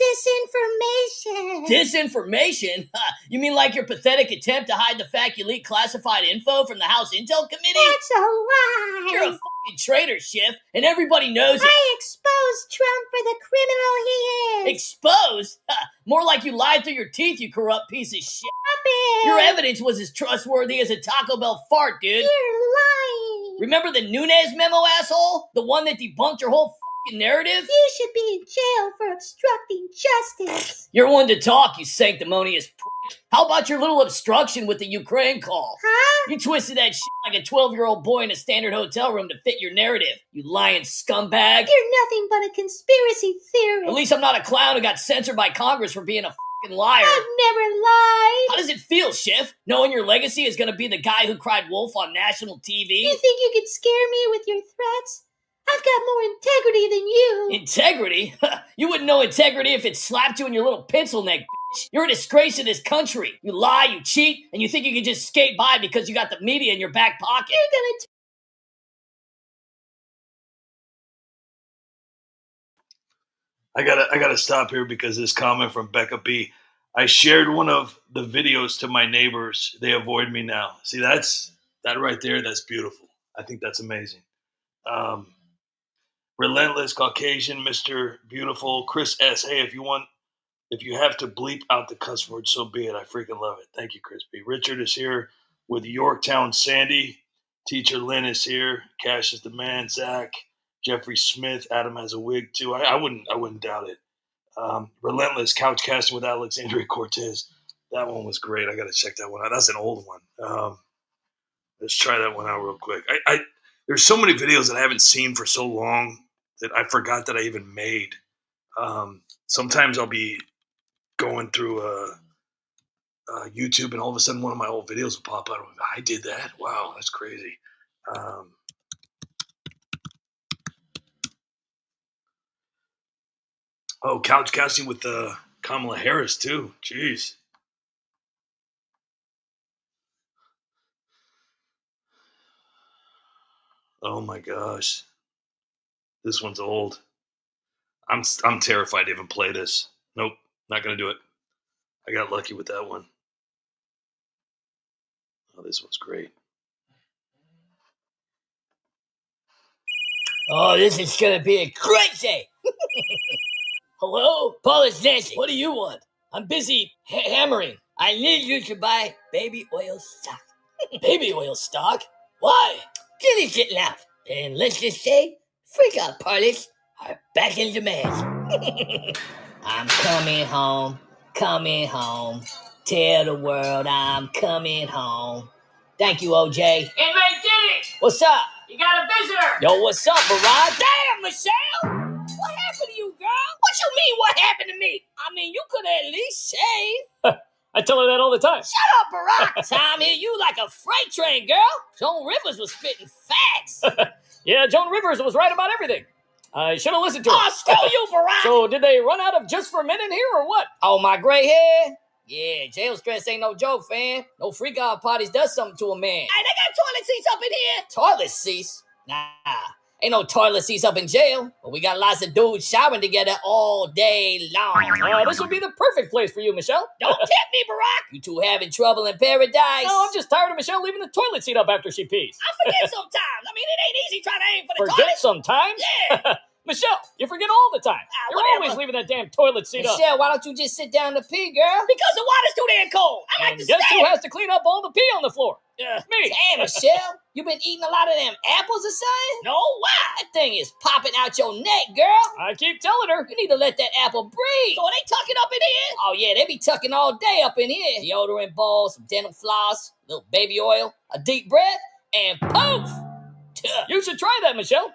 disinformation. Disinformation? You mean like your pathetic attempt to hide the fact you leaked classified info from the House Intel Committee? That's a lie. You're a fucking traitor, Schiff, and everybody knows it. I exposed Trump for the criminal he is. Exposed? More like you lied through your teeth, you corrupt piece of shit. Stop it. Your evidence was as trustworthy as a Taco Bell fart, dude. You're lying. Remember the Nunes memo, asshole? The one that debunked your whole fucking narrative? You should be in jail for obstructing justice. You're one to talk, you sanctimonious prick. How about your little obstruction with the Ukraine call? Huh? You twisted that shit like a 12-year-old boy in a standard hotel room to fit your narrative, you lying scumbag. You're nothing but a conspiracy theorist. At least I'm not a clown who got censored by Congress for being a fucking liar. I've never lied. How does it feel, Schiff, knowing your legacy is going to be the guy who cried wolf on national TV? You think you could scare me with your threats? I've got more integrity than you. Integrity? You wouldn't know integrity if it slapped you in your little pencil neck, bitch. You're a disgrace to this country. You lie, you cheat, and you think you can just skate by because you got the media in your back pocket. You're gonna I gotta stop here because this comment from Becca B. I shared one of the videos to my neighbors. They avoid me now. See, that right there. That's beautiful. I think that's amazing. Relentless Caucasian, Mr. Beautiful, Chris S. Hey, if you have to bleep out the cuss word, so be it. I freaking love it. Thank you, Chris B. Richard is here with Yorktown Sandy. Teacher Lynn is here. Cash is the man. Zach, Jeffrey Smith. Adam has a wig too. I wouldn't doubt it. Relentless Couch Casting with Alexandria Cortez. That one was great. I got to check that one out. That's an old one. Let's try that one out real quick. There's so many videos that I haven't seen for so long that I forgot that I even made. Sometimes I'll be going through YouTube and all of a sudden one of my old videos will pop out. I did that? Wow, that's crazy. Couch casting with Kamala Harris, too. Jeez. Oh, my gosh. This one's old. I'm terrified to even play this. Nope, not going to do it. I got lucky with that one. Oh, this one's great. Oh, this is gonna be a great day. Hello? Paul is Nancy. What do you want? I'm busy hammering. I need you to buy baby oil stock. Baby oil stock? Why? Diddy's getting out. And let's just say, freak out parties are back in demand. I'm coming home. Tell the world I'm coming home. Thank you, OJ. Hey, Diddy! What's up? You got a visitor! Yo, what's up, Barack? Damn, Michelle! What happened to you, girl? What you mean, what happened to me? I mean, you could at least say... I tell her that all the time. Shut up, Barack! Time hit you like a freight train, girl. Joan Rivers was spitting facts. Yeah, Joan Rivers was right about everything. I should have listened to her. Oh, screw you, Barack! So did they run out of just for men in here or what? Oh, my gray hair? Yeah, jail stress ain't no joke, fam. No freak out parties does something to a man. Hey, they got toilet seats up in here. Toilet seats? Nah, ain't no toilet seats up in jail. But we got lots of dudes showering together all day long. This would be the perfect place for you, Michelle. Don't tempt me, Barack. You two having trouble in paradise? No, I'm just tired of Michelle leaving the toilet seat up after she pees. I forget sometimes. I mean, it ain't easy trying to aim for the Forget toilet. sometimes? Yeah. Michelle, you forget all the time. You're whatever. always leaving that damn toilet seat up. Michelle, why don't you just sit down to pee, girl? Because the water's too damn cold. I like And to guess stay. who has to clean up all the pee on the floor? Me. Damn, Michelle, you been eating a lot of them apples or something? No, why? That thing is popping out your neck, girl. I keep telling her. You need to let that apple breathe. So are they tucking up in here? Oh, yeah, they be tucking all day up in here. Deodorant balls, some dental floss, little baby oil, a deep breath, and poof! You should try that, Michelle.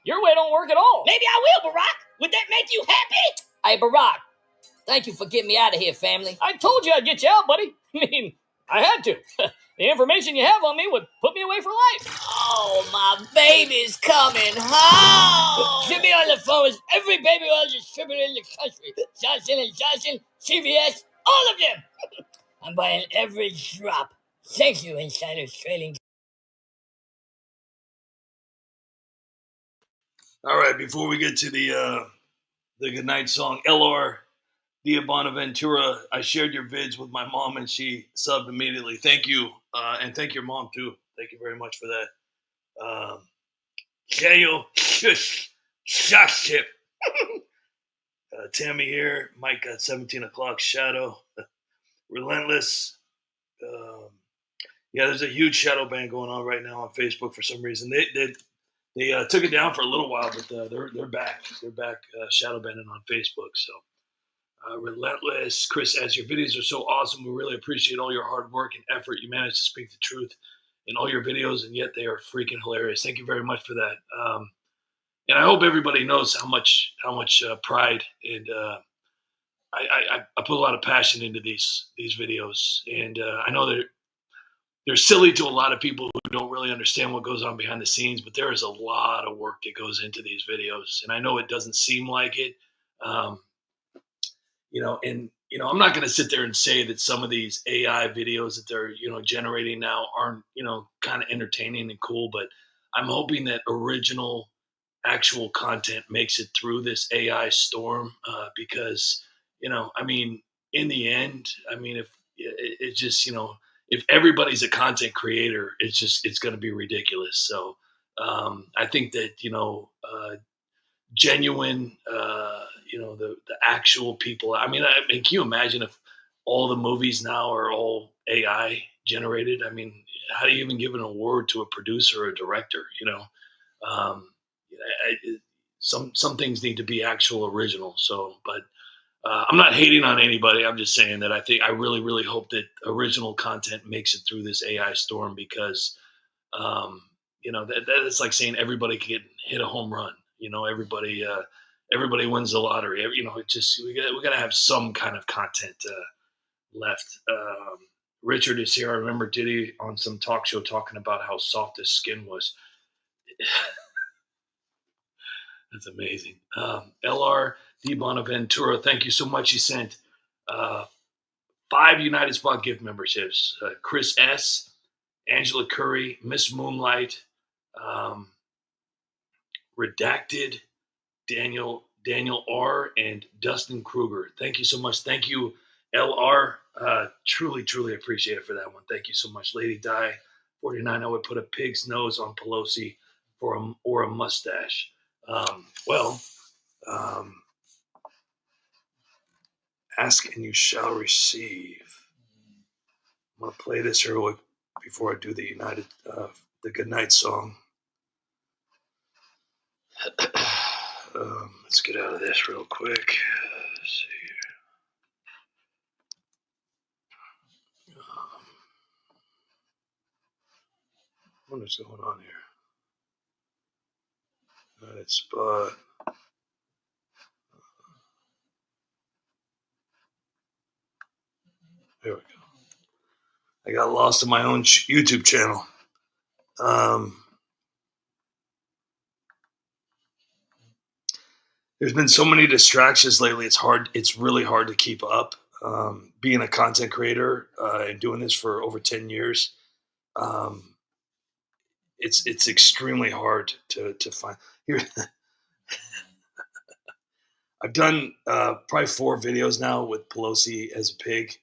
Your way don't work at all. Maybe I will, Barack. Would that make you happy? Hey, Barack, thank you for getting me out of here, family. I told you I'd get you out, buddy. I mean, I had to. The information you have on me would put me away for life. Oh, my baby's coming home. Get me on the phone with every baby oil distributor in the country. Johnson & Johnson, CVS, all of them. I'm buying every drop. Thank you, Insider's Trading. All right, before we get to the Goodnight song, LR Dia Bonaventura, I shared your vids with my mom and she subbed immediately. Thank you, and thank your mom too. Thank you very much for that. Daniel Schiff, Tammy here. Mike got 17 o'clock shadow. Relentless. Yeah, there's a huge shadow ban going on right now on Facebook for some reason. They took it down for a little while, but they're back. They're back shadow banning on Facebook. So Relentless, Chris, as your videos are so awesome, we really appreciate all your hard work and effort. You managed to speak the truth in all your videos, and yet they are freaking hilarious. Thank you very much for that. And I hope everybody knows how much pride and I put a lot of passion into these videos, and I know they're silly to a lot of people who don't really understand what goes on behind the scenes, but there is a lot of work that goes into these videos, and I know it doesn't seem like it. I'm not going to sit there and say that some of these AI videos that they're, generating now aren't, kind of entertaining and cool, but I'm hoping that original actual content makes it through this AI storm, because, in the end, if it just, if everybody's a content creator, it's going to be ridiculous. So I think that, genuine, the actual people. I mean, can you imagine if all the movies now are all AI generated? I mean, how do you even give an award to a producer or a director? Some things need to be actual original. So, but I'm not hating on anybody. I'm just saying that I really, really hope that original content makes it through this AI storm, because, that is like saying everybody can hit a home run. Everybody wins the lottery. We got to have some kind of content left. Richard is here. I remember Diddy on some talk show talking about how soft his skin was. That's amazing. LR, D. Bonaventura, thank you so much. He sent 5 United Spot gift memberships. Chris S., Angela Curry, Miss Moonlight, Redacted, Daniel R., and Dustin Kruger. Thank you so much. Thank you, LR. Truly appreciate it for that one. Thank you so much. Lady Di 49, I would put a pig's nose on Pelosi or a mustache. Ask and you shall receive. I'm going to play this here before I do the Goodnight song. Let's get out of this real quick. Let's see here. What is going on here? United Spot. There we go. I got lost in my own YouTube channel. There's been so many distractions lately. It's really hard to keep up. Being a content creator and doing this for over 10 years, it's extremely hard to find. Here, I've done probably 4 videos now with Pelosi as a pig,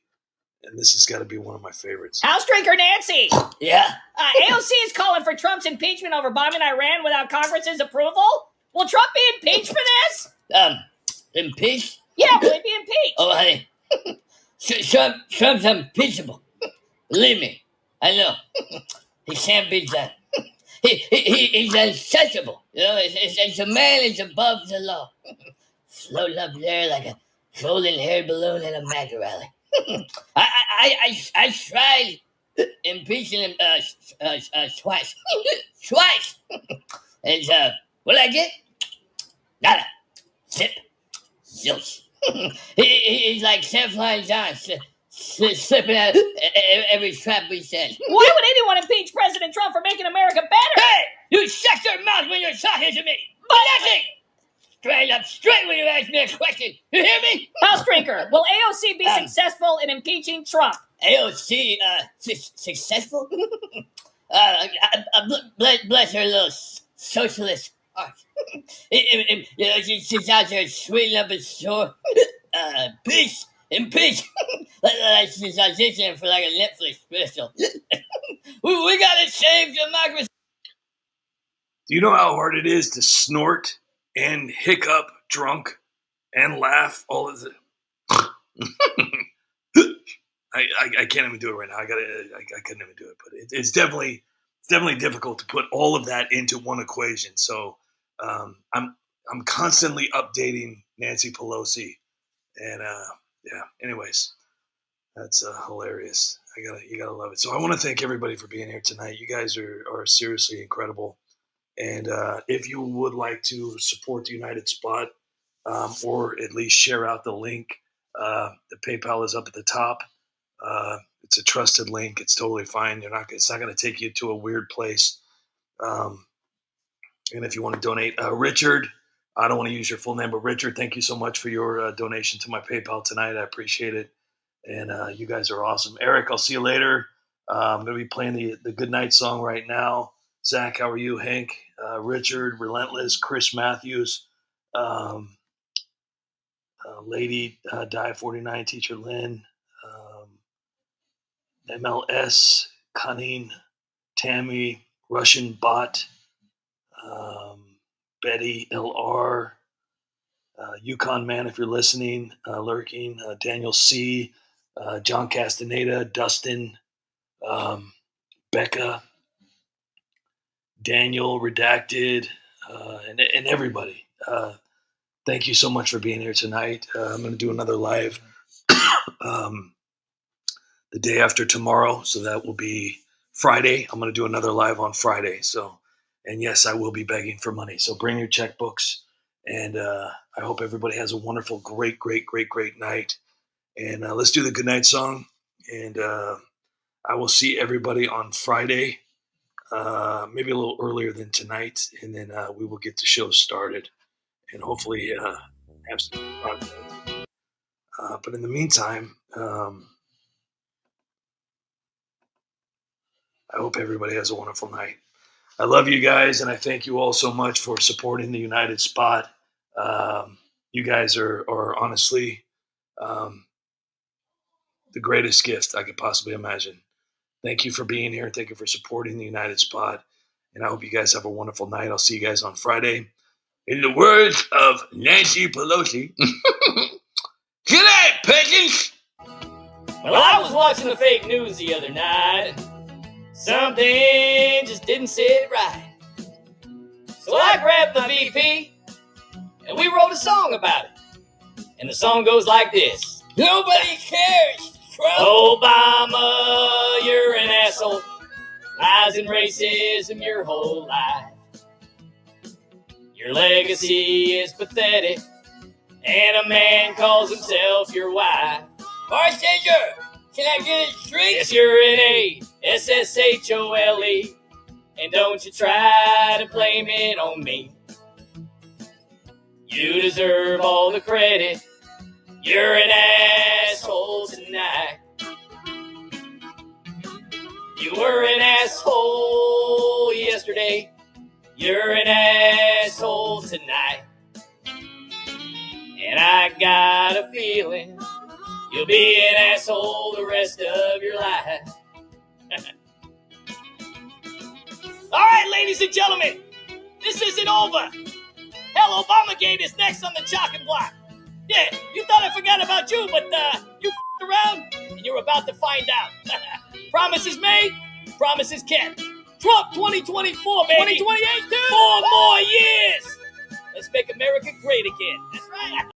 and this has got to be one of my favorites. House Drinker Nancy! Yeah. AOC is calling for Trump's impeachment over bombing Iran without Congress's approval. Will Trump be impeached for this? Impeached? Yeah, will he be impeached? Oh, honey. Trump's unimpeachable. Believe me, I know. He can't be done. He's untouchable. You know, it's a man is above the law. Floating up there like a golden-haired balloon in a MAGA rally. I tried impeaching him twice. Twice! And what did I get? Nada. Zip. Zilch. He's like Flying John, slipping out every trap we said. Why would anyone impeach President Trump for making America better? Hey! You shut your mouth when you're talking to me! But nothing! Straight up straight when you ask me a question. You hear me? House Drinker, will AOC be successful in impeaching Trump? AOC, successful? Bless her little socialist heart. You know, she's out there sweetening up his shore. Impeach. Like she's auditioning for like a Netflix special. we gotta save democracy. Do you know how hard it is to snort and hiccup drunk and laugh all of the I can't even do it right now. I couldn't even do it, but it's definitely difficult to put all of that into one equation. So I'm constantly updating Nancy Pelosi, and yeah. Anyways, that's hilarious. You gotta love it. So I want to thank everybody for being here tonight. You guys are seriously incredible. And if you would like to support the United Spot, or at least share out the link, the PayPal is up at the top. It's a trusted link. It's totally fine. It's not going to take you to a weird place. And if you want to donate, Richard, I don't want to use your full name, but Richard, thank you so much for your donation to my PayPal tonight. I appreciate it. And you guys are awesome. Eric, I'll see you later. I'm going to be playing the Goodnight song right now. Zach, how are you? Hank, Richard, Relentless, Chris Matthews, Lady Die 49, Teacher Lynn, MLS, Cunning, Tammy, Russian Bot, Betty, LR, Yukon Man, if you're listening, lurking, Daniel C, John Castaneda, Dustin, Becca, Daniel, Redacted, and everybody. Thank you so much for being here tonight. I'm going to do another live the day after tomorrow, so that will be Friday. I'm going to do another live on Friday. So, and yes, I will be begging for money. So bring your checkbooks, and I hope everybody has a wonderful, great night. And let's do the Goodnight song, and I will see everybody on Friday, maybe a little earlier than tonight, and then we will get the show started. And hopefully have some projects. But in the meantime, I hope everybody has a wonderful night. I love you guys, and I thank you all so much for supporting the United Spot. You guys are honestly the greatest gift I could possibly imagine. Thank you for being here. Thank you for supporting the United Spot. And I hope you guys have a wonderful night. I'll see you guys on Friday. In the words of Nancy Pelosi, good night, peasants. Well, I was watching the fake news the other night. Something just didn't sit right. So I grabbed the VP and we wrote a song about it. And the song goes like this. Nobody cares, Trump. Obama, you're an asshole. Lies and racism your whole life. Your legacy is pathetic. And a man calls himself your wife. Bartender, can I get a drink? Yes, you're an A-S-S-H-O-L-E. And don't you try to blame it on me. You deserve all the credit. You're an asshole tonight. You were an asshole yesterday. You're an asshole tonight. And I got a feeling you'll be an asshole the rest of your life. All right, ladies and gentlemen, this isn't over. Hell, Obamagate is next on the chopping block. Yeah, you thought I forgot about you, but you f***ed around, and you're about to find out. Promises made, promises kept. Trump 2024, baby. 2028, too. 4 more years. Let's make America great again. That's right.